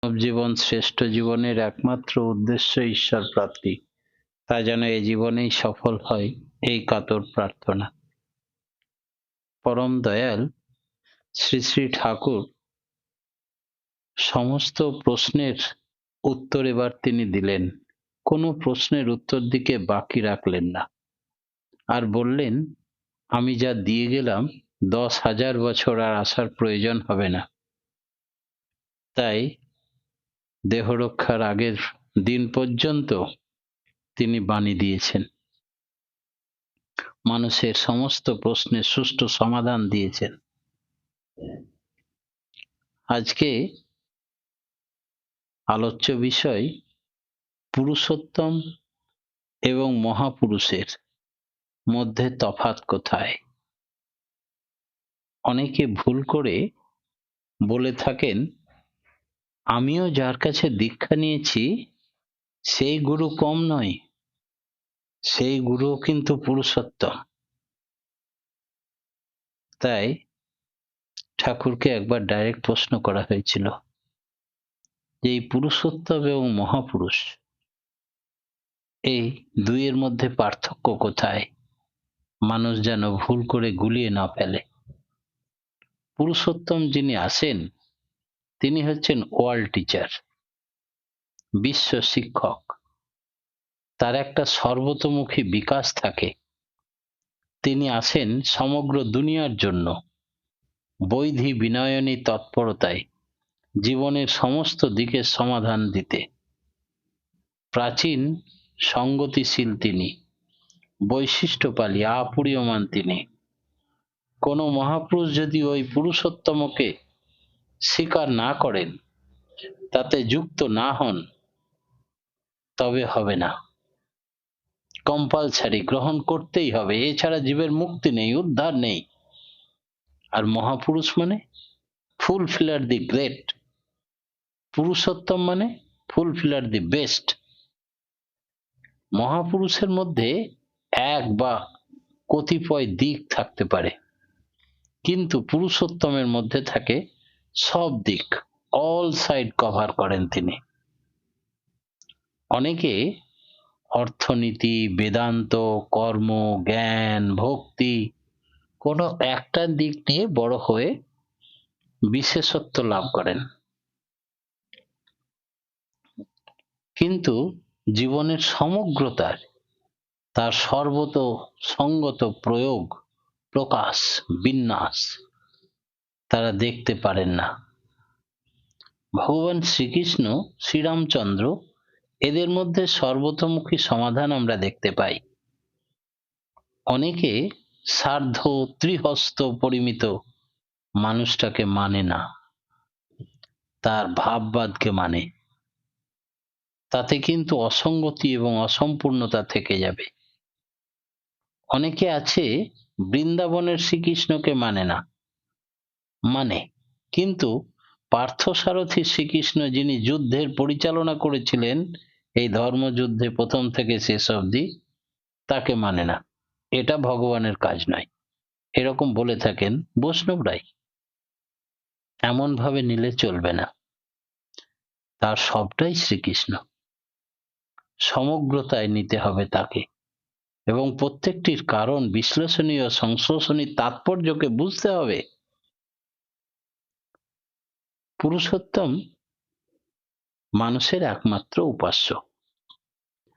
মানব জীবন শ্রেষ্ঠ জীবনের একমাত্র উদ্দেশ্য ঈশ্বর প্রাপ্তি, তা যেন এ জীবনেই সফল হয়, এই কাতর প্রার্থনা। পরম দয়াল শ্রী শ্রী ঠাকুর সমস্ত প্রশ্নের উত্তর এবার তিনি দিলেন, কোনো প্রশ্নের উত্তর দিকে বাকি রাখলেন না, আর বললেন, আমি যা দিয়ে গেলাম 10,000 বছর আর আসার প্রয়োজন হবে না। তাই দেহরক্ষার আগের দিন পর্যন্ত তিনি বাণী দিয়েছেন, মানুষের সমস্ত প্রশ্নের সুষ্ঠু সমাধান দিয়েছেন। আজকে আলোচ্য বিষয় পুরুষোত্তম এবং মহাপুরুষের মধ্যে তফাৎ কোথায়। অনেকে ভুল করে বলে থাকেন, আমিও যার কাছে দীক্ষা নিয়েছি সেই গুরু কম নয়, সেই গুরু কিন্তু পুরুষোত্তম। তাই ঠাকুরকে একবার ডাইরেক্ট প্রশ্ন করা হয়েছিল যে এই পুরুষোত্তম এবং মহাপুরুষ, এই দুইয়ের মধ্যে পার্থক্য কোথায়, মানুষ যেন ভুল করে গুলিয়ে না ফেলে। পুরুষোত্তম যিনি আছেন তিনি হচ্ছেন ওয়ার্ল্ড টিচার, বিশ্ব শিক্ষক। তার একটা সর্বতোমুখী বিকাশ থাকে। তিনি আসেন সমগ্র দুনিয়ার জন্য বৈধি বিনয়নী তৎপরতায় জীবনের সমস্ত দিকের সমাধান দিতে। প্রাচীন সঙ্গতিশীল তিনি, বৈশিষ্ট্যপালী আপূরীয়মান তিনি। কোনো মহাপুরুষ যদি ওই পুরুষোত্তমকে স্বীকার না করেন, তাতে যুক্ত না হন, তবে হবে না। কম্পালসারি গ্রহণ করতেই হবে, এছাড়া জীবের মুক্তি নেই, উদ্ধার নেই। আর মহাপুরুষ মানে ফুলফিলার দি গ্রেট, পুরুষোত্তম মানে ফুলফিলার দি বেস্ট। মহাপুরুষের মধ্যে এক বা কতিপয় দিক থাকতে পারে, কিন্তু পুরুষোত্তমের মধ্যে থাকে সব দিক, অল সাইড কভার করেন তিনি। অনেকে অর্থনীতি, বেদান্ত, কর্ম, জ্ঞান, ভক্তি কোনো একটা দিক নিয়ে বড় হয়ে বিশেষত্ব লাভ করেন, কিন্তু জীবনের সমগ্রতার তার সর্বত সঙ্গত প্রয়োগ, প্রকাশ, বিন্যাস তারা দেখতে পারেন না। ভগবান শ্রীকৃষ্ণ, শ্রীরামচন্দ্র, এদের মধ্যে সর্বতোমুখী সমাধান আমরা দেখতে পাই। অনেকে সার্ধ ত্রিহস্ত পরিমিত মানুষটাকে মানে না, তার ভাববাদকে মানে। তাতে কিন্তু অসঙ্গতি এবং অসম্পূর্ণতা থেকে যাবে। অনেকে আছে বৃন্দাবনের শ্রীকৃষ্ণকে মানে না, মানে কিন্তু পার্থসারথী শ্রীকৃষ্ণ, যিনি যুদ্ধের পরিচালনা করেছিলেন এই ধর্মযুদ্ধে প্রথম থেকে শেষ অবধি, তাকে মানে না। এটা ভগবানের কাজ নয়, এরকম বলে থাকেন বৈষ্ণবরাই। এমন ভাবে নিলে চলবে না, তার সবটাই শ্রীকৃষ্ণ, সমগ্রতায় নিতে হবে তাকে, এবং প্রত্যেকটির কারণ বিশ্লেষণী ও সংশ্লেষণী তাৎপর্যকে বুঝতে হবে। পুরুষোত্তম মানুষের একমাত্র উপাস্য।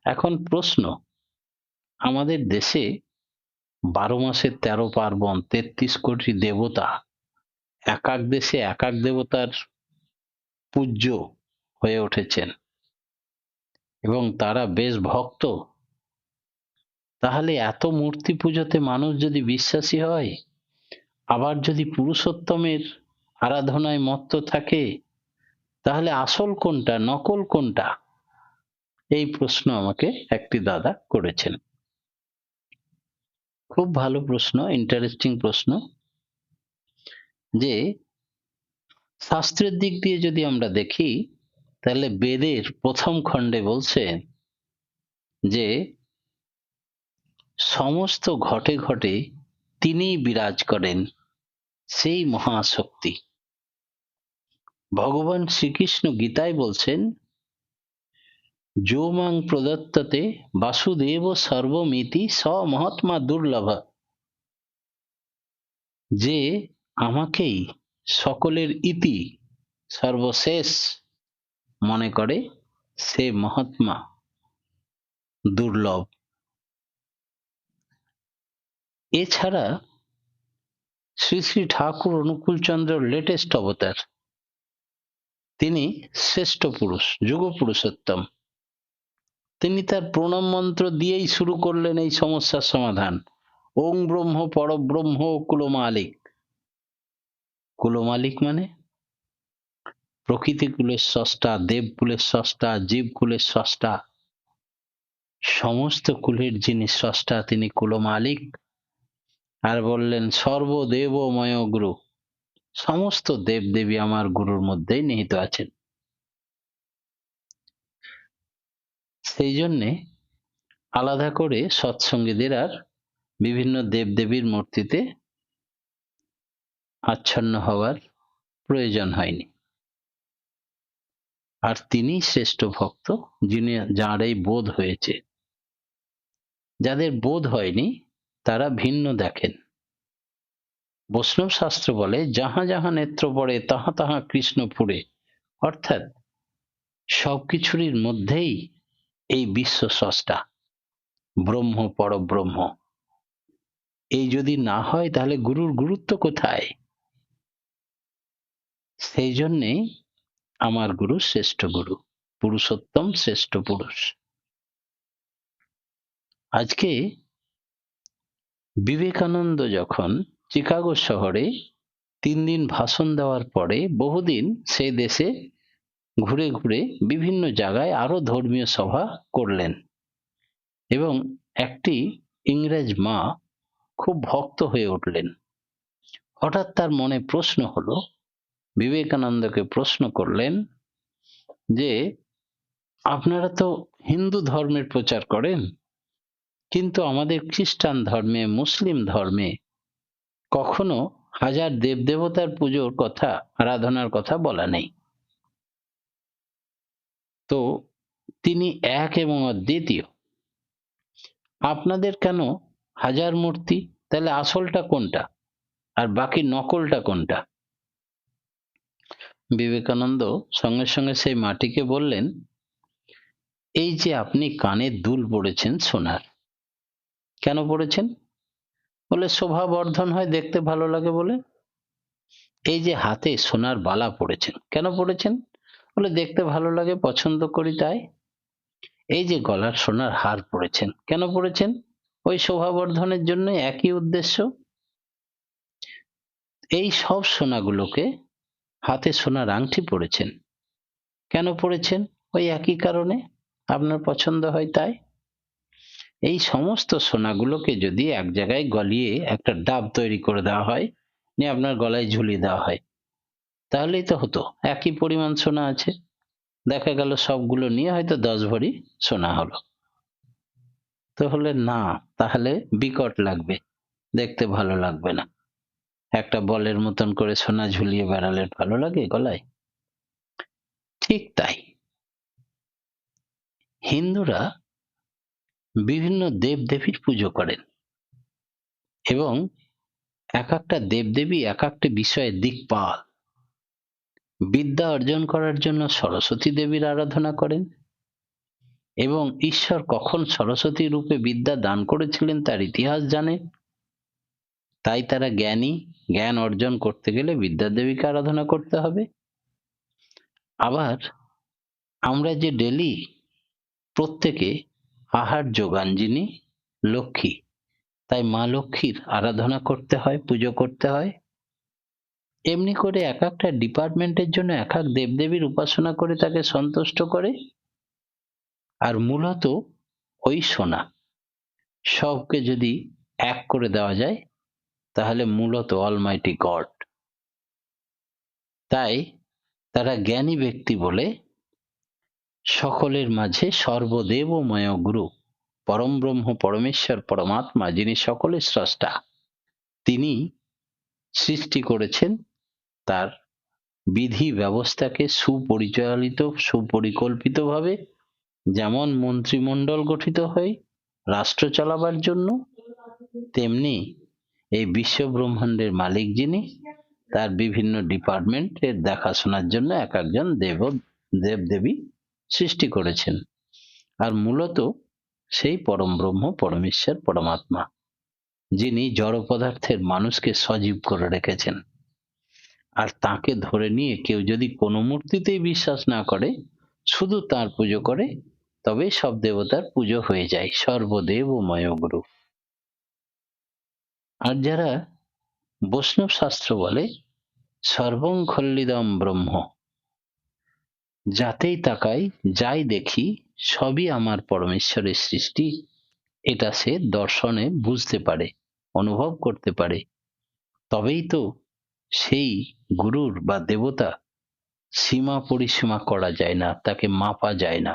এখন প্রশ্ন, আমাদের দেশে 12 মাসের 13 পার্বণ, 33 কোটি দেবতা, এক এক দেশে এক এক দেবতার পূজ্য হয়ে উঠেছেন এবং তারা বেশ ভক্ত। তাহলে এত মূর্তি পুজোতে মানুষ যদি বিশ্বাসী হয়, আবার যদি পুরুষোত্তমের আরাধনায় মত্ত থাকে, তাহলে আসল কোনটা, নকল কোনটা? এই প্রশ্ন আমাকে একটি দাদা করেছেন। খুব ভালো প্রশ্ন, ইন্টারেস্টিং প্রশ্ন। যে শাস্ত্রের দিক দিয়ে যদি আমরা দেখি, তাহলে বেদের প্রথম খণ্ডে বলছেন যে সমস্ত ঘটে ঘটে তিনিই বিরাজ করেন, সেই মহাশক্তি। ভগবান শ্রীকৃষ্ণ গীতায় বলছেন, যো মাং প্রদত্ততে বাসুদেব সর্বমিতি স মহাত্মা দুর্লভ। যে আমাকেই সকলের ইতি, সর্বশেষ মনে করে, সে মহাত্মা দুর্লভ। এছাড়া শ্রী শ্রী ঠাকুর অনুকূলচন্দ্র লেটেস্ট অবতার, তিনি শ্রেষ্ঠ পুরুষ, যুগ পুরুষোত্তম। তিনি তার প্রণাম মন্ত্র দিয়েই শুরু করলেন এই সমস্যার সমাধান। ওং ব্রহ্ম পরব্রহ্ম কুলমালিক। কুলমালিক মানে প্রকৃতি কুলের স্রষ্টা, দেব কুলের স্রষ্টা, জীব কুলের স্রষ্টা, সমস্ত কুলের যিনি স্রষ্টা তিনি কুলমালিক। আর বললেন সর্বদেবময় গুরু, সমস্ত দেব দেবী আমার গুরুর মধ্যেই নিহিত আছেন। সেই জন্যে আলাদা করে সৎসঙ্গীদের আর বিভিন্ন দেবদেবীর মূর্তিতে আচ্ছন্ন হওয়ার প্রয়োজন হয়নি। আর তিনি শ্রেষ্ঠ ভক্ত, যিনি, যার এই বোধ হয়েছে। যাদের বোধ হয়নি তারা ভিন্ন দেখেন। বৈষ্ণব শাস্ত্র বলে, যাহা যাহা নেত্র পড়ে তাহা তাহা কৃষ্ণ পুরে। অর্থাৎ সবকিছুর মধ্যেই এই বিশ্ব স্রষ্টা, ব্রহ্ম পরব্রহ্ম। এই যদি না হয় তাহলে গুরুর গুরুত্ব কোথায়? সেই জন্যে আমার গুরু শ্রেষ্ঠ গুরু, পুরুষোত্তম শ্রেষ্ঠ পুরুষ। আজকে বিবেকানন্দ যখন চিকাগো শহরে 3 দিন ভাষণ দেওয়ার পরে বহুদিন সে দেশে ঘুরে ঘুরে বিভিন্ন জায়গায় আরো ধর্মীয় সভা করলেন, এবং একটি ইংরেজ মা খুব ভক্ত হয়ে উঠলেন। হঠাৎ তার মনে প্রশ্ন হলো, বিবেকানন্দকে প্রশ্ন করলেন যে, আপনারা তো হিন্দু ধর্মের প্রচার করেন, কিন্তু আমাদের খ্রিস্টান ধর্মে, মুসলিম ধর্মে কখনো হাজার দেবদেবতার পুজোর কথা, আরাধনার কথা বলা নেই। তো তিনি এক এবং অদ্বিতীয়, আপনাদের কেন হাজার মূর্তি? তাহলে আসলটা কোনটা আর বাকি নকলটা কোনটা? বিবেকানন্দ সঙ্গে সঙ্গে সেই মাটিকে বললেন, এই যে আপনি কানে দুল পড়েছেন সোনার, কেন পড়েছেন? বলে শোভা বর্ধন হয়, দেখতে ভালো লাগে বলে। এই যে হাতে সোনার বালা পড়েছেন, কেন পড়েছেন? বলে দেখতে ভালো লাগে, পছন্দ করি তাই। এই যে গলার সোনার হার পড়েছেন, কেন পড়েছেন? ওই শোভা বর্ধনের জন্য, একই উদ্দেশ্য। এই সব সোনাগুলোকে, হাতে সোনার আংটি পড়েছেন, কেন পড়েছেন? ওই একই কারণে, আপনার পছন্দ হয় তাই। এই সমস্ত সোনাগুলোকে যদি এক জায়গায় গলিয়ে একটা ডাব তৈরি করে দেওয়া হয়, নিয়ে আপনার গলায় ঝুলিয়ে দেওয়া হয়, তাহলেই তো হতো। একই পরিমাণ সোনা আছে, দেখা গেল সবগুলো নিয়ে হয়তো 10 ভরি সোনা হলো। তাহলে না, তাহলে বিকট লাগবে, দেখতে ভালো লাগবে না। একটা বলের মতন করে সোনা ঝুলিয়ে বেড়ালে ভালো লাগে গলায়? ঠিক তাই হিন্দুরা বিভিন্ন দেবদেবীর পুজো করেন, এবং এক একটা দেবদেবী এক একটা বিষয়ে দিকপাল। বিদ্যা অর্জন করার জন্য সরস্বতী দেবীর আরাধনা করেন, এবং ঈশ্বর কখন সরস্বতী রূপে বিদ্যা দান করেছিলেন তার ইতিহাস জানে। তাই তারা জ্ঞানী, জ্ঞান অর্জন করতে গেলে বিদ্যা দেবীকে আরাধনা করতে হবে। আবার আমরা যে ডেলি প্রত্যেকে আহার যোগান যিনি লক্ষ্মী, তাই মা লক্ষ্মীর আরাধনা করতে হয়, পুজো করতে হয়। এমনি করে এক একটা ডিপার্টমেন্টের জন্য এক এক দেবদেবীর উপাসনা করে তাকে সন্তুষ্ট করে। আর মূলত ওই সোনা সবকে যদি এক করে দেওয়া যায়, তাহলে মূলত অলমাইটি গড। তাই তারা জ্ঞানী ব্যক্তি বলে সকলের মাঝে সর্বদেবময় গুরু, পরম ব্রহ্ম পরমেশ্বর পরমাত্মা, যিনি সকলের স্রষ্টা, তিনি সৃষ্টি করেছেন তার বিধি ব্যবস্থাকে সুপরিকল্পিতভাবে যেমন মন্ত্রিমণ্ডল গঠিত হয় রাষ্ট্র চালাবার জন্য, তেমনি এই বিশ্ব ব্রহ্মাণ্ডের মালিক যিনি, তার বিভিন্ন ডিপার্টমেন্টের দেখাশোনার জন্য এক একজন দেবদেবী সৃষ্টি করেছেন। আর মূলত সেই পরম ব্রহ্ম, পরমেশ্বর, পরমাত্মা, যিনি জড় পদার্থের মানুষকে সজীব করে রেখেছেন। আর তাকে ধরে নিয়ে কেউ যদি কোনো মূর্তিতেই বিশ্বাস না করে, শুধু তার পুজো করে, তবে সব দেবতার পুজো হয়ে যায়। সর্বদেবময় গুরু। আর যারা বৈষ্ণব শাস্ত্র বলে সর্বং খল্লিদম ব্রহ্ম, যাতেই তাকাই, যাই দেখি, সবই আমার পরমেশ্বরের সৃষ্টি, এটা সে দর্শনে বুঝতে পারে, অনুভব করতে পারে, তবেই তো সেই গুরুর বা দেবতা সীমা পরিসীমা করা যায় না, তাকে মাপা যায় না।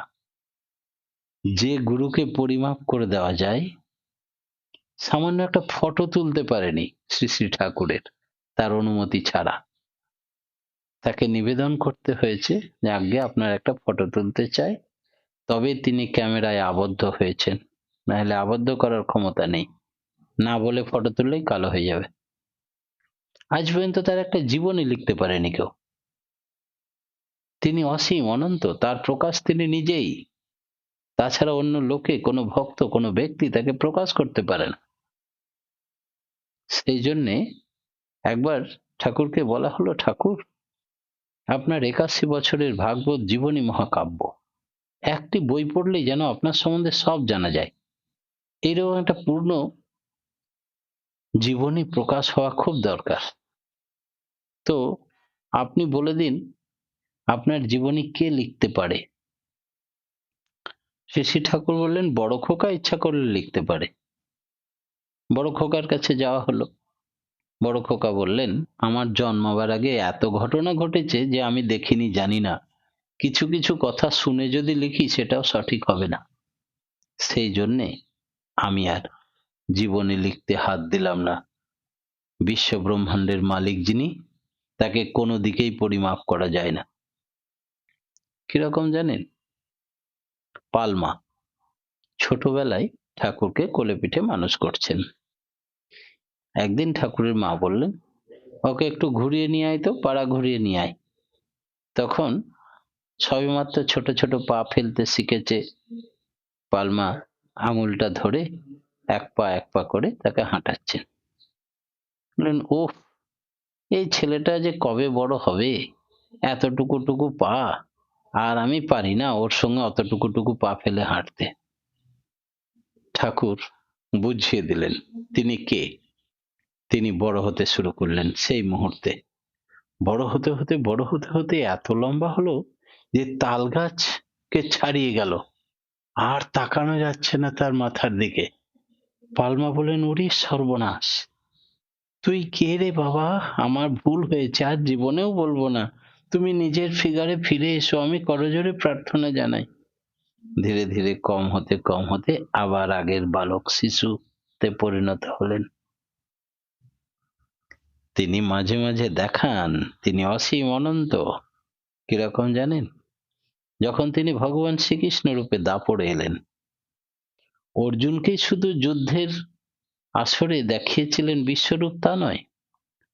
যে গুরুকে পরিমাপ করে দেওয়া যায়, সামান্য একটা ফটো তুলতে পারেনি শ্রী শ্রী ঠাকুরের, তার অনুমতি ছাড়া। তাকে নিবেদন করতে হয়েছে যে আজ্ঞে আপনার একটা ফটো তুলতে চাই, তবে তিনি ক্যামেরায় আবদ্ধ হয়েছেন, নাহলে আবদ্ধ করার ক্ষমতা নেই। না বলে ফটো তুললেই কালো হয়ে যাবে। আজ পর্যন্ত তার একটা জীবনী লিখতে পারেনি কেউ। তিনি অসীম, অনন্ত, তার প্রকাশ তিনি নিজেই। তাছাড়া অন্য লোকে, কোনো ভক্ত, কোনো ব্যক্তি তাকে প্রকাশ করতে পারে না। সেই জন্যে একবার ঠাকুরকে বলা হলো, ঠাকুর, আপনার 81 বছরের ভাগবত জীবনী মহাকাব্য, একটি বই পড়লেই যেন আপনার সম্বন্ধে সব জানা যায়। এইরকম একটা পূর্ণ জীবনী প্রকাশ হওয়া খুব দরকার। তো আপনি বলে দিন, আপনার জীবনী কে লিখতে পারে? শ্রী ঠাকুর বললেন, বড় খোকা ইচ্ছা করলে লিখতে পারে। বড় খোকার কাছে যাওয়া হলো। বড় খোকা বললেন, আমার জন্মাবার আগে এত ঘটনা ঘটেছে যে আমি দেখিনি, জানি না। কিছু কিছু কথা শুনে যদি লিখি সেটাও সঠিক হবে না। সেই জন্যে আমি আর জীবনী লিখতে হাত দিলাম না। বিশ্ব ব্রহ্মাণ্ডের মালিক যিনি, তাকে কোনো দিকেই পরিমাপ করা যায় না। কিরকম জানেন? পালমা ছোটবেলায় ঠাকুরকে কোলে পিঠে মানুষ করছেন। একদিন ঠাকুরের মা বললেন, ওকে একটু ঘুরিয়ে নিয়ে আয় তো, পাড়া ঘুরিয়ে নিয়ে আয়। তখন সবেমাত্র ছোট ছোট পা ফেলতে শিখেছে। পালমা আঙুলটা ধরে এক পা করে তাকে হাঁটাচ্ছেন। বললেন, ওহ, এই ছেলেটা যে কবে বড় হবে, এতটুকু টুকু পা, আর আমি পারি না ওর সঙ্গে অতটুকু টুকু পা ফেলে হাঁটতে। ঠাকুর বুঝিয়ে দিলেন তিনি কে। তিনি বড় হতে শুরু করলেন। সেই মুহূর্তে বড় হতে হতে এত লম্বা হলো যে তাল গাছকে ছাড়িয়ে গেল, আর তাকানো যাচ্ছে না তার মাথার দিকে। পালমা বলেন, ওরে সর্বনাশ, তুই কে রে বাবা? আমার ভুল হয়েছে, আর জীবনেও বলবো না। তুমি নিজের ফিগারে ফিরে এসো, আমি করজোরে প্রার্থনা জানাই। ধীরে ধীরে কম হতে আবার আগের বালক শিশুতে পরিণত হলেন। তিনি মাঝে মাঝে দেখান তিনি অসীম অনন্ত। কিরকম জানেন? যখন তিনি ভগবান শ্রীকৃষ্ণ রূপে দাপড়ে এলেন, অর্জুনকেই শুধু যুদ্ধের আসরে দেখিয়েছিলেন বিশ্বরূপ তা নয়,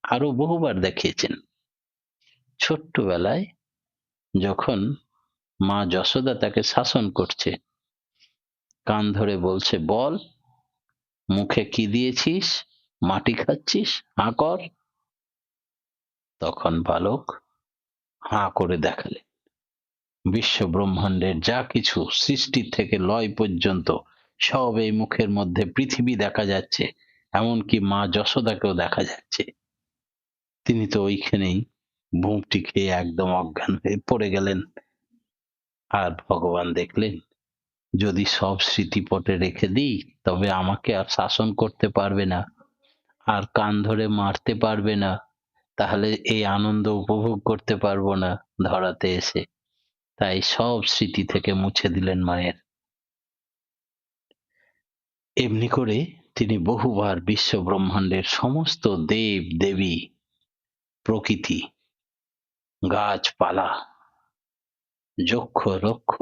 আরো বহুবার দেখিয়েছেন। ছোট্টবেলায় যখন মা যশোদা তাকে শাসন করছে, কান ধরে বলছে, বল, মুখে কি দিয়েছিস? মাটি খাচ্ছিস? হাঁ কর। তখন বালক হাঁ করে দেখালেন। বিশ্ব ব্রহ্মাণ্ডের যা কিছু সৃষ্টি থেকে লয় পর্যন্ত সব এই মুখের মধ্যে। পৃথিবী দেখা যাচ্ছে, এমনকি মা যশোদাকেও দেখা যাচ্ছে। তিনি তো ওইখানেই বুকটি খেয়ে একদম অজ্ঞান হয়ে পড়ে গেলেন। আর ভগবান দেখলেন, যদি সব স্মৃতিপটে রেখে দিই, তবে আমাকে আর শাসন করতে পারবে না, আর কান ধরে মারতে পারবে না, তাহলে এই আনন্দ উপভোগ করতে পারবো না ধরাতে এসে। তাই সব স্মৃতি থেকে মুছে দিলেন মায়ের। এমনি করে তিনি বহুবার বিশ্ব ব্রহ্মাণ্ডের সমস্ত দেব দেবী, প্রকৃতি, গাছপালা, যক্ষ রক্ষ,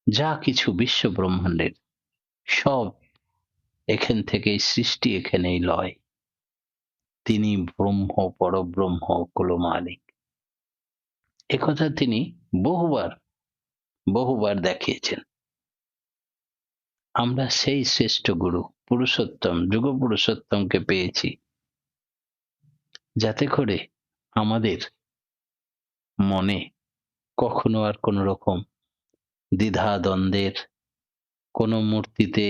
যা কিছু বিশ্ব ব্রহ্মাণ্ডের সব এখান থেকেই সৃষ্টি, এখানেই লয়। তিনি ব্রহ্ম, পরব্রহ্ম, কুল মালিক। একথা তিনি বহুবার বহুবার দেখিয়েছেন। আমরা সেই শ্রেষ্ঠ গুরু পুরুষোত্তম, যুগ পুরুষোত্তমকে পেয়েছি, যাতে করে আমাদের মনে কখনো আর কোন রকম দ্বিধা দ্বন্দ্বের, কোনো মূর্তিতে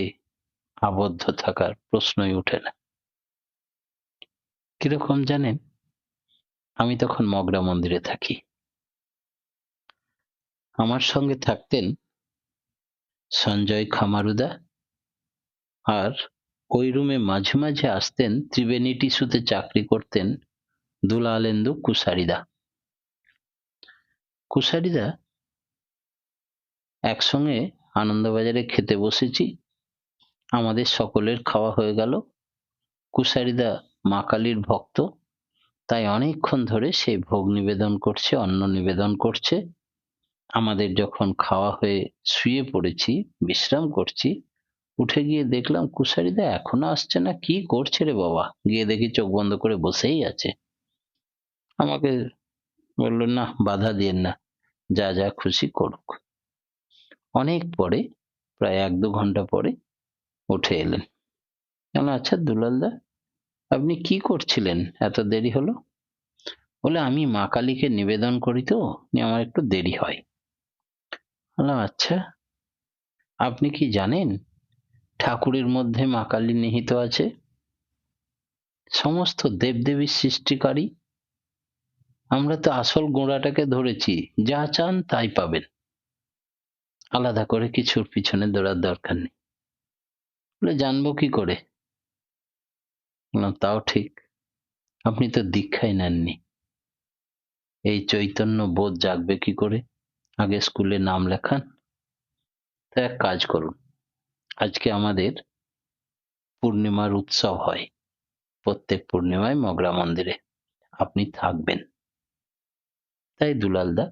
আবদ্ধ থাকার প্রশ্নই ওঠে না। কিরকম জানেন? আমি তখন মগরা মন্দিরে থাকি। আমার সঙ্গে থাকতেন সঞ্জয় খামারুদা, আর ওই রুমে মাঝে মাঝে আসতেন, ত্রিবেণী টিস্যুতে চাকরি করতেন দুলালেন্দু কুশারিদা। কুশারিদা একসঙ্গে আনন্দবাজারে খেতে বসেছি, আমাদের সকলের খাওয়া হয়ে গেল। কুশারিদা মা কালীর ভক্ত, তাই অনেকক্ষণ ধরে সেই ভোগ নিবেদন করছে, অন্ন নিবেদন করছে। আমাদের যখন খাওয়া হয়ে শুয়ে পড়েছি, বিশ্রাম করছি, উঠে গিয়ে দেখলাম কুশারিদা এখনো আসছে না, কি করছে রে বাবা? গিয়ে দেখি চোখ বন্ধ করে বসেই আছে। আমাকে বললো, না বাধা দিয়েন না, যা যা খুশি করুক। অনেক পরে, প্রায় 1-2 ঘন্টা পরে উঠে এলেন। আচ্ছা দুলালদা, আপনি কি করছিলেন, এত দেরি হলো? বলে, আমি মা কালীকে নিবেদন করি তো, আমার একটু দেরি হয়। আচ্ছা, আপনি কি জানেন ঠাকুরের মধ্যে মা কালী নিহিত আছে? সমস্ত দেবদেবীর সৃষ্টিকারী। আমরা তো আসল গোড়াটাকে ধরেছি, যা চান তাই পাবেন, আলাদা করে কিছুর পিছনে দৌড়ার দরকার নেই। বলে, জানবো কি করে? তাও ঠিক, আপনি তো দীক্ষাই নেননি, এই চৈতন্য বোধ জাগবে কি করে? আগে স্কুলে নাম লেখান। তো এক কাজ করুন, আজকে আমাদের পূর্ণিমার উৎসব হয় প্রত্যেক পূর্ণিমায় মগরা মন্দিরে, আপনি থাকবেন। তাই দুলালদা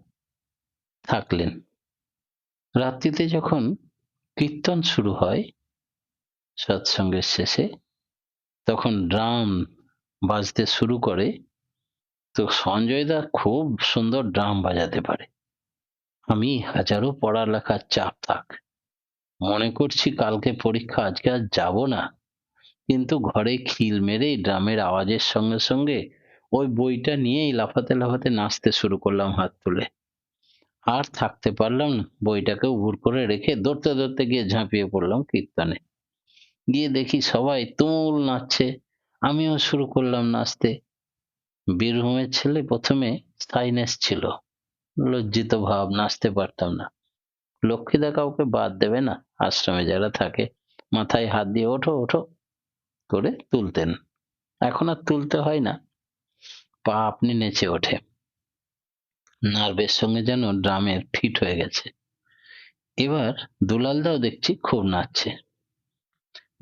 থাকলেন। রাত্রিতে যখন কীর্তন শুরু হয় সৎসঙ্গের শেষে, তখন ড্রাম বাজতে শুরু করে। তো সঞ্জয় দা খুব সুন্দর ড্রাম বাজাতে পারে। আমি হাজারো পড়ালেখার চাপ থাক, মনে করছি কালকে পরীক্ষা, আজকে আর যাব না, কিন্তু ঘরে খিল মেরে ড্রামের আওয়াজের সঙ্গে সঙ্গে ওই বইটা নিয়েই লাফাতে লাফাতে নাচতে শুরু করলাম হাত তুলে। আর থাকতে পারলাম না, বইটাকে উবুর করে রেখে দৌড়তে দৌড়তে গিয়ে ঝাঁপিয়ে পড়লাম কীর্তনে। গিয়ে দেখি সবাই তুমুল নাচছে, আমিও শুরু করলাম নাচতে। বীরভূমের ছেলে, প্রথমে সাইনেস ছিল, লজ্জিত ভাব, নাচতে পারতাম না। লক্ষ্মীদা কাউকে বাদ দেবে না, আশ্রমে যারা থাকে মাথায় হাত দিয়ে ওঠো ওঠো করে তুলতেন। এখন আর তুলতে হয় না, পা আপনি নেচে ওঠে, নার্ভের সঙ্গে যেন ড্রামের ফিট হয়ে গেছে। এবার দুলালদাও দেখছি খুব নাচছে।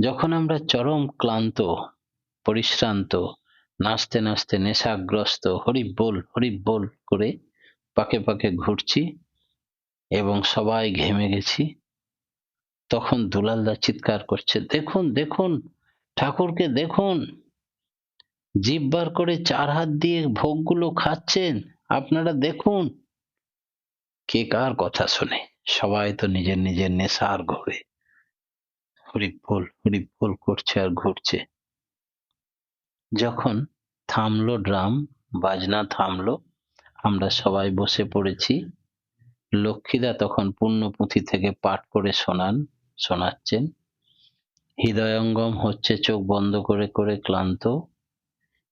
যখন আমরা চরম ক্লান্ত, পরিশ্রান্ত, নাচতে নাচতে নেশাগ্রস্ত হরি বল করে পাকে পাকে ঘুরছি এবং সবাই ঘেমে গেছি, তখন দুলালদা চিৎকার করছে, দেখুন দেখুন, ঠাকুরকে দেখুন, জিভ বার করে 4 হাত দিয়ে ভোগগুলো খাচ্ছেন, আপনারা দেখুন। কে কার কথা শোনে? সবাই তো নিজের নিজের নেশার ঘোরে হরি বল করছে আর ঘুরছে। যখন থামলো ড্রাম বাজনা, থামলো, আমরা সবাই বসে পড়েছি। লক্ষ্মীদা তখন পুণ্যপুঁথি থেকে পাঠ করে শোনাচ্ছেন। হৃদয়ঙ্গম হচ্ছে চোখ বন্ধ করে করে ক্লান্ত।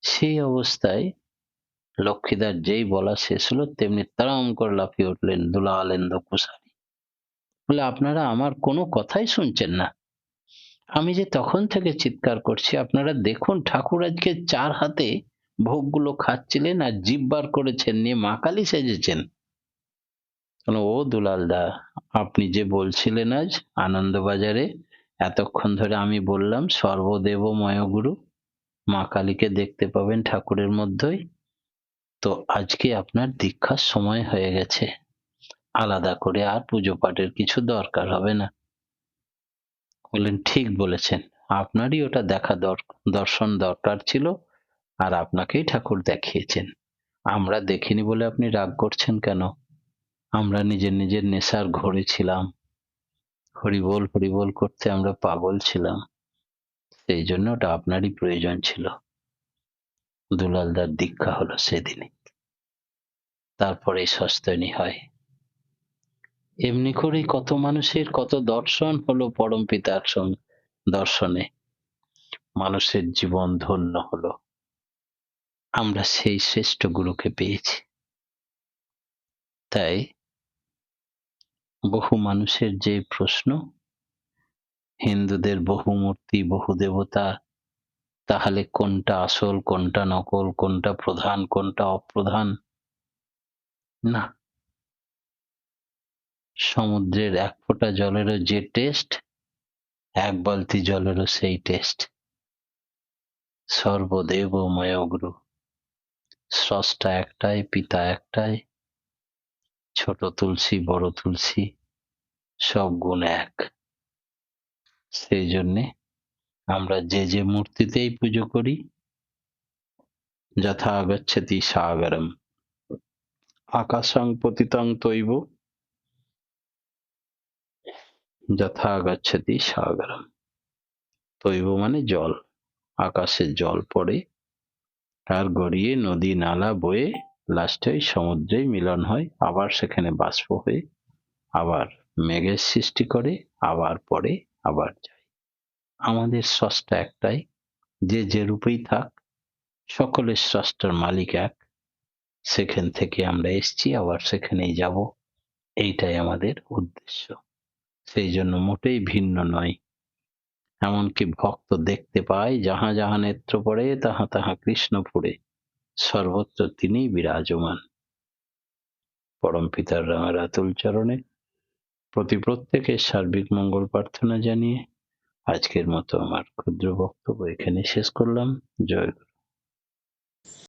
সেই অবস্থায় লক্ষ্মীদার যেই বলা শেষ হলো, তেমনি তাড়াম করে লাফিয়ে উঠলেন দুলালেন্দু কুশারি। বলে, আপনারা আমার কোনো কথাই শুনছেন না। আমি যে তখন থেকে চিৎকার করছি, আপনারা দেখুন, ঠাকুর আজকে 4 হাতে ভোগগুলো খাচ্ছিলেন আর জিভ বার করেছেন, নিয়ে মা কালী সেজেছেন। ও দুলালদা, আপনি যে বলছিলেন আজ আনন্দবাজারে, এতক্ষণ ধরে আমি বললাম সর্বদেবময় গুরু, মা কালীকে দেখতে পাবেন ঠাকুরের মধ্যেই। তো আজকে আপনার দীক্ষার সময় হয়ে গেছে, আলাদা করে আর পুজো পাঠের কিছু দরকার হবে না। বললেন, ঠিক বলেছেন, আপনারই ওটা দর্শন দরকার ছিল, আর আপনাকেই ঠাকুর দেখিয়েছেন। আমরা দেখিনি বলে আপনি রাগ করছেন কেন? আমরা নিজের নিজের নেশার ঘোরে ছিলাম, হরিবোল হরিবোল করতে আমরা পাগল ছিলাম, সেই জন্য ওটা আপনারই প্রয়োজন ছিল। দুলালদার দীক্ষা হলো সেদিনই, তারপরে সস্তনী হয়। এমনি করেই কত মানুষের কত দর্শন হলো পরম পিতার দর্শনে, মানুষের জীবন ধন্য হলো। আমরা সেই শ্রেষ্ঠ গুরুকে পেয়েছি। তাই বহু মানুষের যে প্রশ্ন, হিন্দুদের বহু মূর্তি বহু দেবতা, তাহলে কোনটা আসল কোনটা নকল, কোনটা প্রধান কোনটা অপ্রধান? না, সমুদ্রের এক ফোঁটা জলেরও যে টেস্ট, এক বালতি জলেরও সেই টেস্ট। সর্বদেবময় গুরু, স্রষ্টা একটাই, পিতা একটাই, ছোট তুলসী বড় তুলসী, সব গুণ এক। সেই জন্যে আমরা যে যে মূর্তিতেই পুজো করি, যথা গচ্ছতি সাগরম, আকাশং পতিতং তৈব যথা গচ্ছতি সাগরম। তৈব মানে জল, আকাশের জল পড়ে আর গড়িয়ে নদী নালা বয়ে লাস্টে ওই সমুদ্রেই মিলন হয়, আবার সেখানে বাষ্প হয়ে আবার মেঘের সৃষ্টি করে, আবার পড়ে আবার যায়। আমাদের স্রষ্টা একটাই, যে যে রূপেই থাক সকলের স্রষ্টার মালিক এক। সেখান থেকে আমরা এসছি, আবার সেখানেই যাব, এইটাই আমাদের উদ্দেশ্য। সেই জন্য মোটেই ভিন্ন নয়। এমনকি ভক্ত দেখতে পায়, যাহা যাহা নেত্র পড়ে তাহা তাহা কৃষ্ণ ফুড়ে, সর্বত্র তিনিই বিরাজমান। পরম পিতার রাতুল চরণে প্রতি প্রত্যেকের সার্বিক মঙ্গল প্রার্থনা জানিয়ে আজকের মতো আমার ক্ষুদ্র বক্তব্য এখানে শেষ করলাম। জয় গুরু।